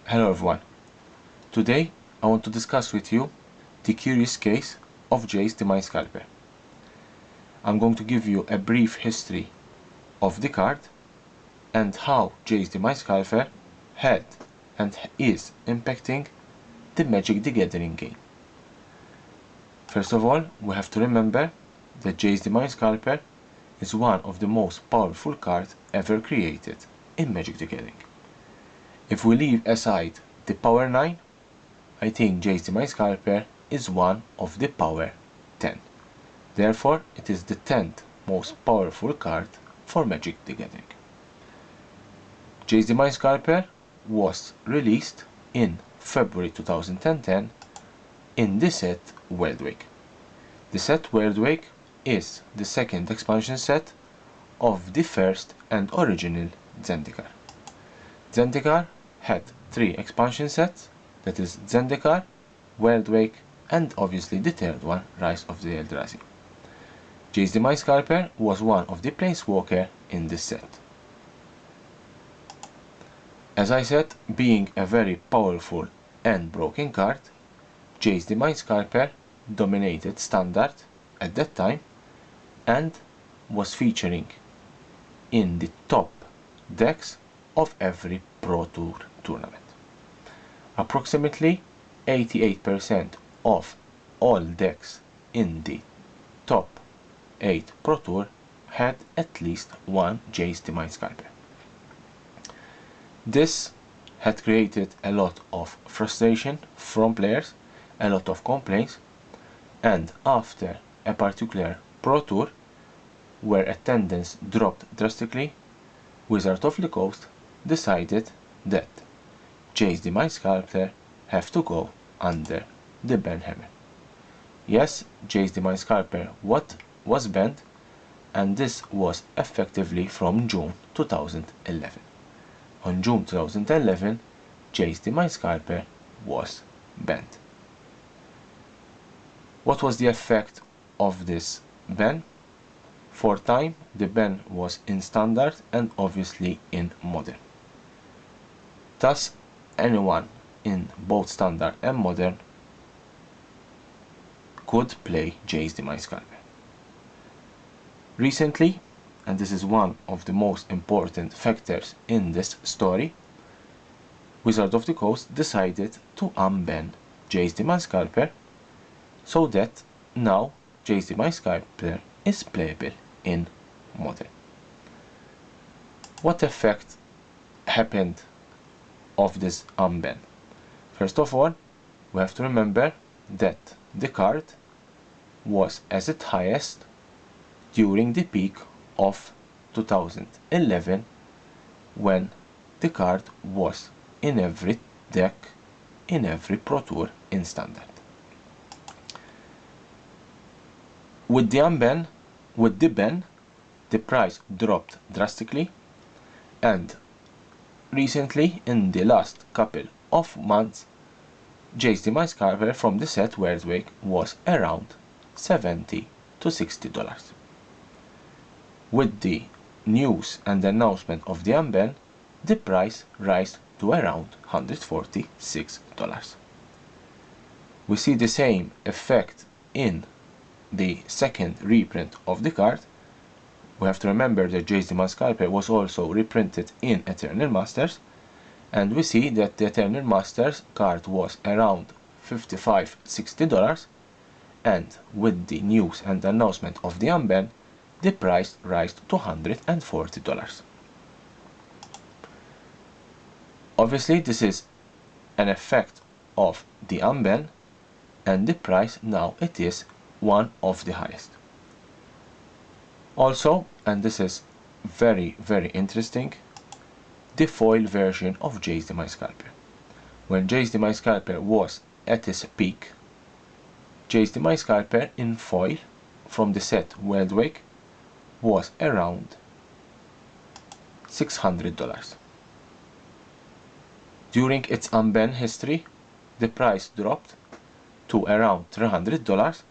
Hello everyone. Today I want to discuss with you the Curious Case of Jace the Mind Sculptor. I'm going to give you a brief history of the card and how Jace the Mind Sculptor had and is impacting the Magic the Gathering game. First of all, we have to remember that Jace the Mind Sculptor is one of the most powerful cards ever created in Magic the Gathering. If we leave aside the Power 9, I think Jace the Mind Sculptor is one of the Power 10. Therefore, it is the 10th most powerful card for Magic the Gathering. Jace the Mind Sculptor was released in February 2010 in the set Worldwake. The set Worldwake is the second expansion set of the first and original Zendikar. Zendikar had 3 expansion sets, that is Zendikar, Worldwake, and obviously the third one, Rise of the Eldrazi. Jace the Mind Sculptor was one of the Planeswalker in this set. As I said, being a very powerful and broken card, Jace the Mind Sculptor dominated Standard at that time and was featuring in the top decks of every Pro Tour tournament. Approximately 88% of all decks in the top 8 Pro Tour had at least one Jace the Mind Sculptor. This had created a lot of frustration from players, a lot of complaints, and after a particular Pro Tour where attendance dropped drastically, Wizards of the Coast decided that Jace the Mind Sculptor have to go under the ban hammer. Yes, Jace the Mind Sculptor was banned, and this was effectively from June 2011. On June 2011, Jace the Mind Sculptor was banned. What was the effect of this ban? For time, the ban was in Standard and obviously in Modern. Thus, anyone in both Standard and Modern could play Jace the Mind Sculptor. Recently, and this is one of the most important factors in this story, Wizards of the Coast decided to unban Jace the Mind Sculptor so that now Jace the Mind Sculptor is playable in Modern. What effect happened of this unban? First of all, we have to remember that the card was at its highest during the peak of 2011 when the card was in every deck, in every Pro Tour in Standard. With the ban, the price dropped drastically, and recently, in the last couple of months, Jace the Mind Sculptor from the set Worldwake was around $70 to $60. With the news and the announcement of the unban, the price rose to around $146. We see the same effect in the second reprint of the card. We have to remember that Jace the Mind Sculptor was also reprinted in Eternal Masters, and we see that the Eternal Masters card was around $55 to $60, and with the news and the announcement of the unban, the price rose to $140. Obviously, this is an effect of the unban, and the price now it is one of the highest. Also, and this is very interesting, the foil version of Jace the Mind Sculptor. When Jace the Mind Sculptor was at his peak, Jace the Mind Sculptor in foil from the set Worldwake was around $600. During its unban history, the price dropped to around $300,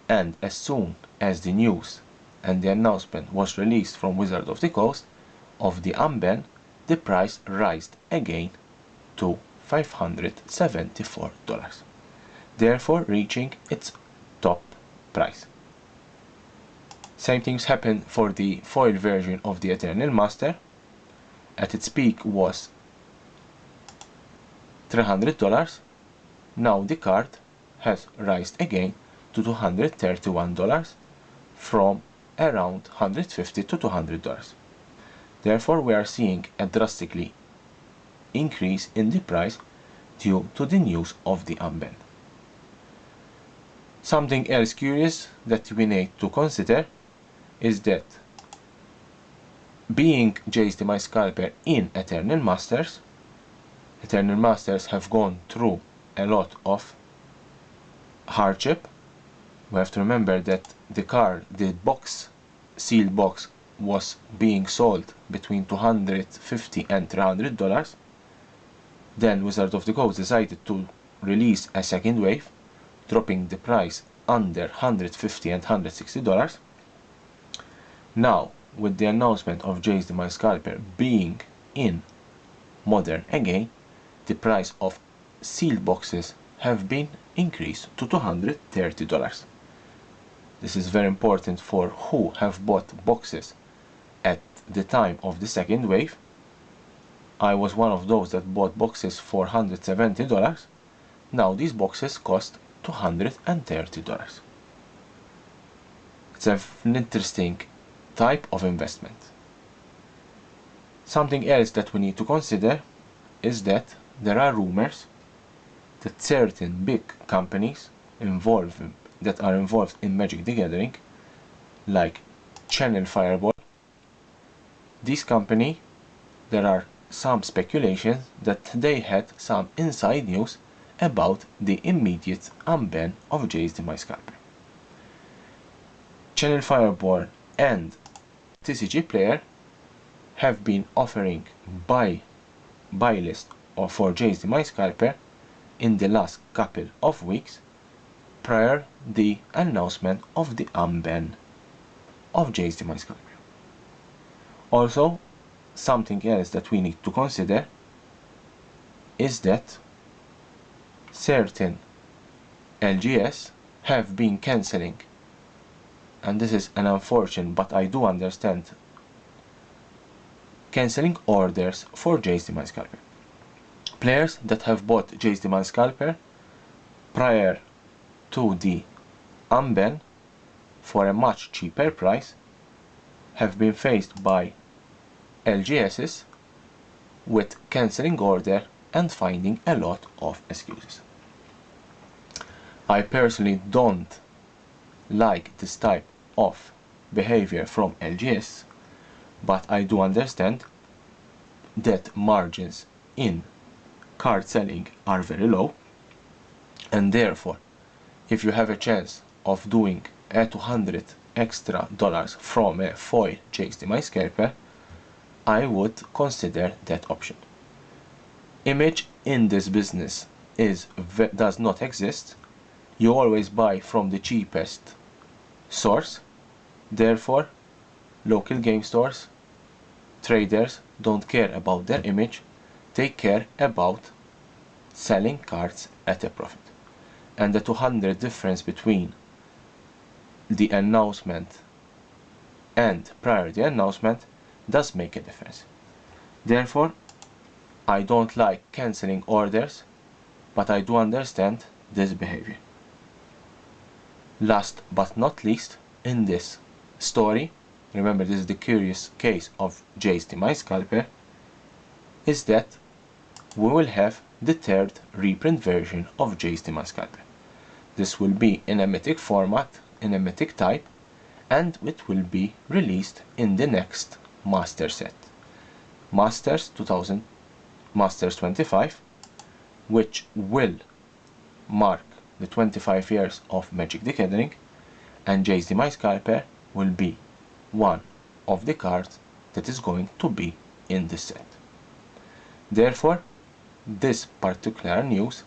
and as soon as the news and the announcement was released from Wizards of the Coast of the unban, the price rose again to $574, therefore reaching its top price. Same things happened for the foil version of the Eternal Master. At its peak was $300. Now the card has risen again to $231 from around $150 to $200. Therefore, we are seeing a drastically increase in the price due to the news of the unbanned. Something else curious that we need to consider is that being Jace the Mind Sculptor in Eternal Masters have gone through a lot of hardship. We have to remember that the box, sealed box, was being sold between $250 and $300. Then Wizard of the Coast decided to release a second wave, dropping the price under $150 and $160. Now, with the announcement of Jace the Mind Sculptor being in Modern again, the price of sealed boxes have been increased to $230. This is very important for who have bought boxes at the time of the second wave. I was one of those that bought boxes for $170. Now these boxes cost $230. It's an interesting type of investment. Something else that we need to consider is that there are rumors that certain big companies that are involved in Magic the Gathering, like Channel Fireball, this company, there are some speculations that they had some inside news about the immediate unban of Jace the Mind Sculptor. Channel Fireball and TCG Player have been offering buy list for Jace the Mind Sculptor in the last couple of weeks prior the announcement of the unban of Jace the Mind Sculptor. Also, something else that we need to consider is that certain LGS have been cancelling, and this is an unfortunate, but I do understand, cancelling orders for Jace the Mind Sculptor. Players that have bought Jace the Mind Sculptor prior to the unban for a much cheaper price have been faced by LGSs with cancelling order and finding a lot of excuses. I personally don't like this type of behavior from LGS, but I do understand that margins in card selling are very low, and therefore if you have a chance of doing a $200 extra from a foil Jace the Mind Sculptor, I would consider that option. Image in this business does not exist. You always buy from the cheapest source. Therefore, local game stores, traders don't care about their image. They care about selling cards at a profit. And the 200 difference between the announcement and prior to the announcement does make a difference. Therefore, I don't like cancelling orders, but I do understand this behavior. Last but not least, in this story, remember this is the Curious Case of Jace the Mind Sculptor, is that we will have the third reprint version of Jace the Mind Sculptor. This will be in a mythic format, in a mythic type, and it will be released in the next Master set, Masters 25, which will mark the 25 years of Magic the Gathering, and Jace the Mind Sculptor will be one of the cards that is going to be in this set. Therefore, this particular news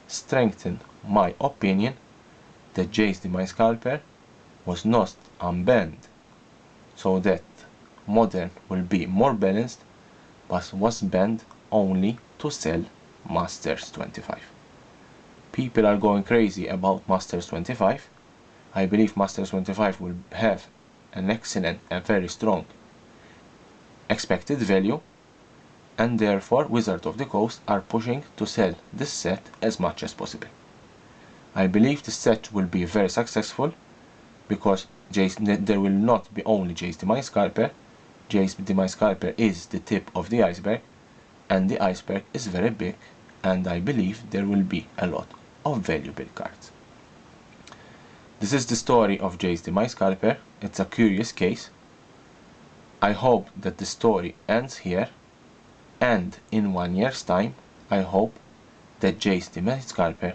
strengthened my opinion that Jace the Mind Sculptor was not unbanned so that Modern will be more balanced, but was banned only to sell Masters 25. People are going crazy about Masters 25. I believe Masters 25 will have an excellent and very strong expected value, and therefore Wizards of the Coast are pushing to sell this set as much as possible. I believe the set will be very successful because there will not be only Jace the Mind Sculptor. Jace the Mind Sculptor is the tip of the iceberg, and the iceberg is very big, and I believe there will be a lot of valuable cards. This is the story of Jace the Mind Sculptor. It's a curious case. I hope that the story ends here, and in 1 year's time I hope that Jace the Mind Sculptor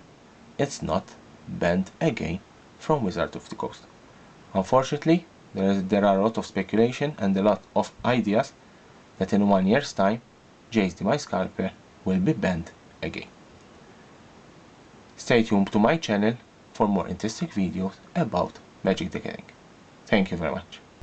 is not banned again from Wizards of the Coast. Unfortunately, there are a lot of speculation and a lot of ideas that in 1 year's time Jace the Mind Sculptor will be banned again. Stay tuned to my channel for more interesting videos about Magic the Gathering. Thank you very much.